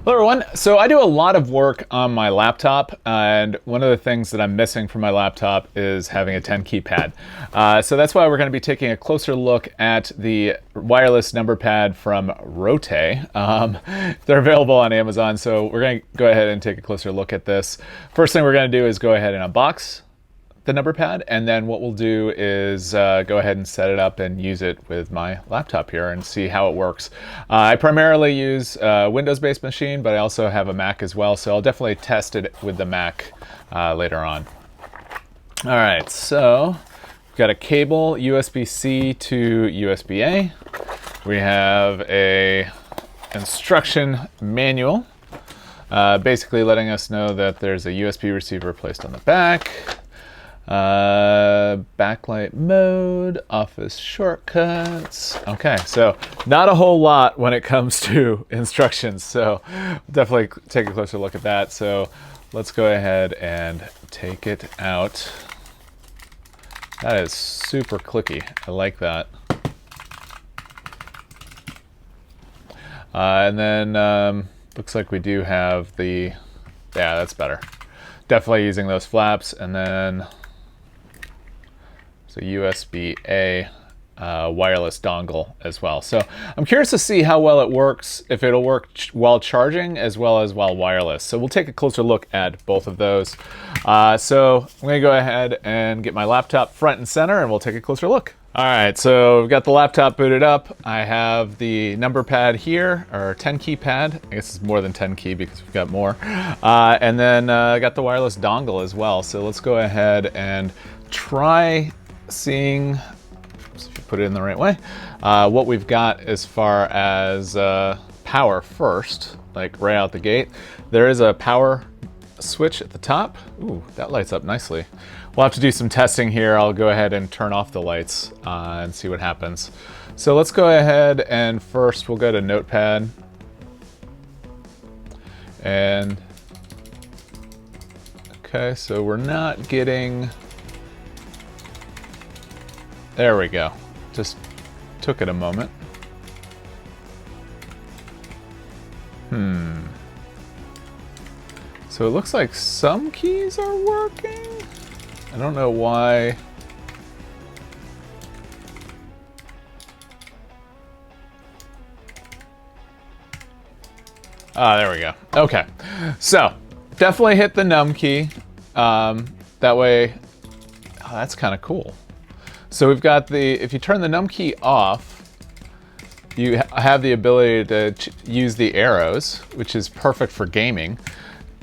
Hello everyone. So I do a lot of work on my laptop, and one of the things that I'm missing from my laptop is having a 10 keypad. So that's why we're going to be taking a closer look at the wireless number pad from Rottay. They're available on Amazon, so we're going to go ahead and take a closer look at this. First thing we're going to do is go ahead and unbox the number pad, and then what we'll do is go ahead and set it up and use it with my laptop here and see how it works. I primarily use a Windows-based machine, but I also have a Mac as well, so I'll definitely test it with the Mac later on. All right, so we've got a cable, USB-C to USB-A. We have a instruction manual, basically letting us know that there's a USB receiver placed on the back. Backlight mode, office shortcuts. Okay, so not a whole lot when it comes to instructions, so definitely take a closer look at that. So let's go ahead and take it out. That is super clicky. I like that. And then looks like we do have the, yeah, that's better. Definitely using those flaps, and then a USB-A wireless dongle as well. So I'm curious to see how well it works, if it'll work while charging as well as while wireless. So we'll take a closer look at both of those. So I'm gonna go ahead and get my laptop front and center and we'll take a closer look. All right, so we've got the laptop booted up. I have the number pad here, or 10 key pad. I guess it's more than 10 key because we've got more. And then I got the wireless dongle as well. So let's go ahead and try seeing, if you put it in the right way, what we've got as far as power first, like right out the gate. There is a power switch at the top. Ooh, that lights up nicely. We'll have to do some testing here. I'll go ahead and turn off the lights and see what happens. So let's go ahead and first we'll go to Notepad. And okay, so we're not getting, there we go. Just took it a moment. So it looks like some keys are working. I don't know why. Ah, there we go. Okay. So definitely hit the num key. That way, oh, that's kind of cool. So we've got the, if you turn the num key off, you have the ability to use the arrows, which is perfect for gaming.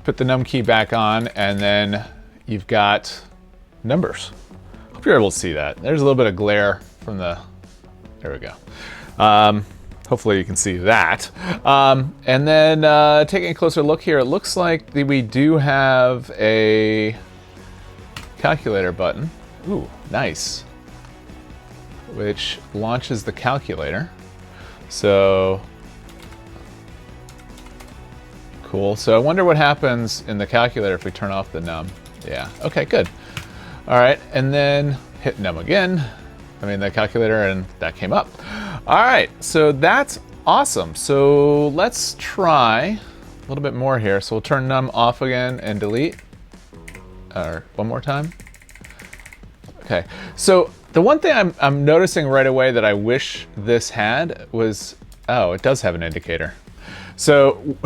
Put the num key back on, and then you've got numbers. Hope you're able to see that. There's a little bit of glare from the, there we go. Hopefully you can see that. And then taking a closer look here, it looks like we do have a calculator button. Ooh, nice. Which launches the calculator. So cool. So I wonder what happens in the calculator if we turn off the num. Yeah, okay, good. All right, and then hit num again. I mean the calculator, and that came up. All right, so that's awesome. So let's try a little bit more here. So we'll turn num off again and delete. One more time. Okay, so the one thing I'm noticing right away that I wish this had was, oh, it does have an indicator. So,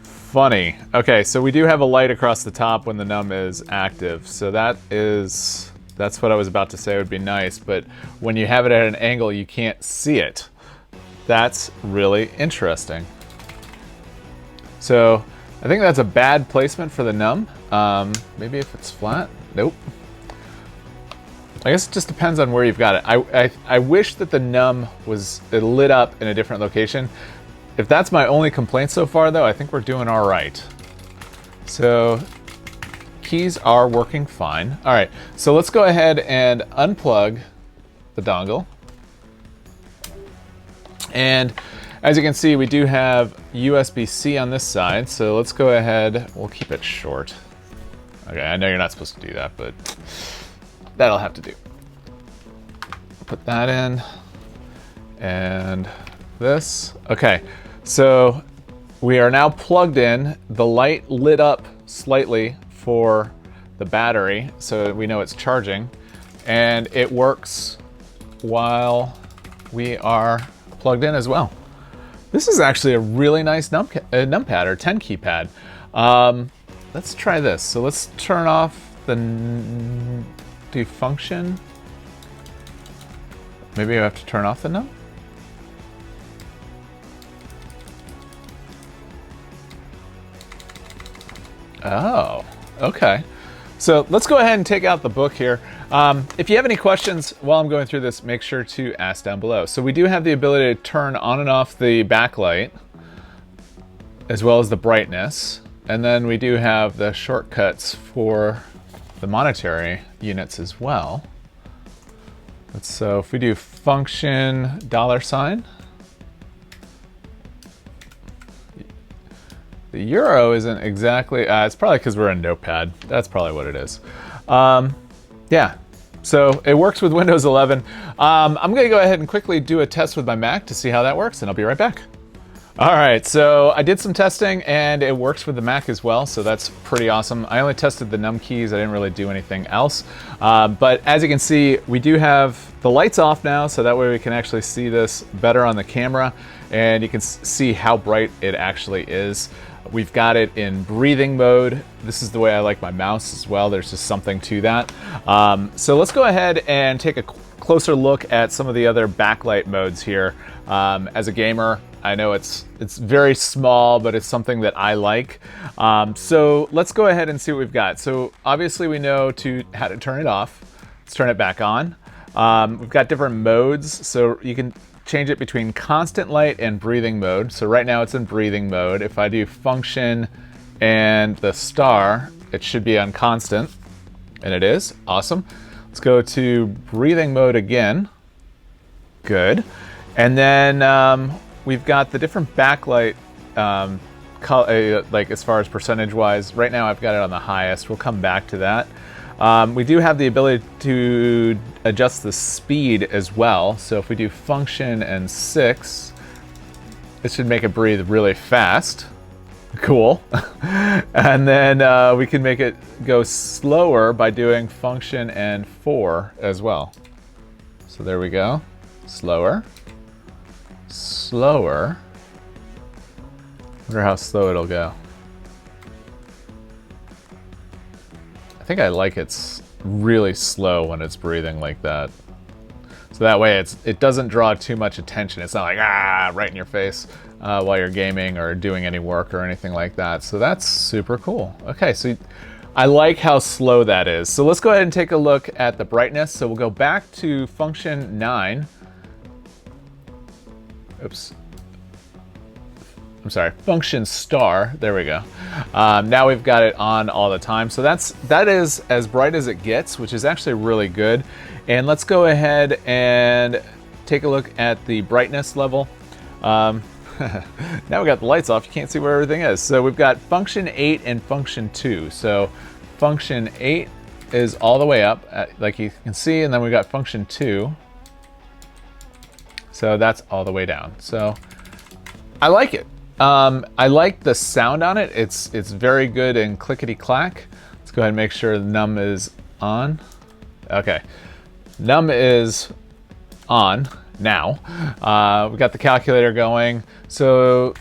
funny. Okay, so we do have a light across the top when the num is active. So that's what I was about to say would be nice, but when you have it at an angle, you can't see it. That's really interesting. So I think that's a bad placement for the num. Maybe if it's flat, nope. I guess it just depends on where you've got it. I wish that the num was lit up in a different location. If that's my only complaint so far though, I think we're doing all right. So keys are working fine. All right, so let's go ahead and unplug the dongle. And as you can see, we do have USB-C on this side. So let's go ahead, we'll keep it short. Okay, I know you're not supposed to do that, but that'll have to do. Put that in, and this. Okay, so We are now plugged in. The light lit up slightly for the battery, so we know it's charging, and it works while we are plugged in as well. This is actually a really nice numpad or 10 keypad. Let's try this. So let's turn off the function. Maybe I have to turn off the num. Oh, okay. So let's go ahead and take out the book here. If you have any questions while I'm going through this, make sure to ask down below. So we do have the ability to turn on and off the backlight, as well as the brightness. And then we do have the shortcuts for the monetary units as well. So if we do function $, the euro isn't exactly, it's probably because we're in Notepad. That's probably what it is. Yeah, so it works with Windows 11. I'm gonna go ahead and quickly do a test with my Mac to see how that works, and I'll be right back. All right, so I did some testing and it works with the Mac as well, so that's pretty awesome. I only tested the num keys, I didn't really do anything else. But as you can see, we do have the lights off now, so that way we can actually see this better on the camera, and you can see how bright it actually is. We've got it in breathing mode. This is the way I like my mouse as well. There's just something to that. So let's go ahead and take a closer look at some of the other backlight modes here. As a gamer, I know it's very small, but it's something that I like. So let's go ahead and see what we've got. So obviously we know how to turn it off. Let's turn it back on. We've got different modes, so you can change it between constant light and breathing mode. So right now it's in breathing mode. If I do function and the star, it should be on constant, and it is. Awesome. Let's go to breathing mode again. Good. And then we've got the different backlight, like as far as percentage wise. Right now I've got it on the highest. We'll come back to that. We do have the ability to adjust the speed as well. So if we do function and 6, it should make it breathe really fast. Cool. And then we can make it go slower by doing function and 4 as well. So there we go. Slower. Slower. Wonder how slow it'll go. I think I like it's really slow when it's breathing like that. So that way it doesn't draw too much attention. It's not like, right in your face while you're gaming or doing any work or anything like that. So that's super cool. Okay, so I like how slow that is. So let's go ahead and take a look at the brightness. So we'll go back to function 9. Oops. I'm sorry, function star, there we go. Now we've got it on all the time. So that is as bright as it gets, which is actually really good. And let's go ahead and take a look at the brightness level. Now we got the lights off, you can't see where everything is. So we've got function 8 and function 2. So function 8 is all the way up, like you can see, and then we've got function 2. So that's all the way down. So I like it. I like the sound on it. It's very good and clickety clack. Let's go ahead and make sure the num is on. Okay, num is on now. We got the calculator going. So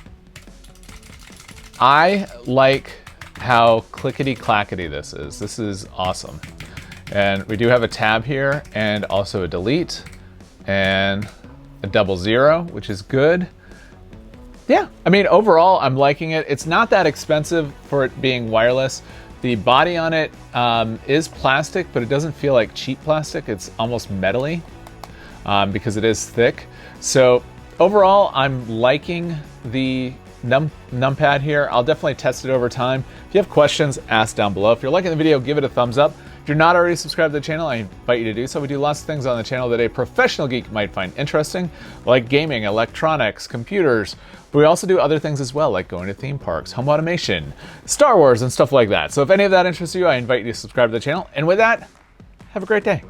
I like how clickety clackety this is. This is awesome. And we do have a tab here and also a delete and a 00, which is good. Yeah, I mean, overall, I'm liking it. It's not that expensive for it being wireless. The body on it is plastic, but it doesn't feel like cheap plastic. It's almost metally because it is thick. So overall, I'm liking the numpad here. I'll definitely test it over time. If you have questions, ask down below. If you're liking the video, give it a thumbs up. If you're not already subscribed to the channel, I invite you to do so. We do lots of things on the channel that a professional geek might find interesting, like gaming, electronics, computers. But we also do other things as well, like going to theme parks, home automation, Star Wars, and stuff like that. So if any of that interests you, I invite you to subscribe to the channel. And with that, have a great day.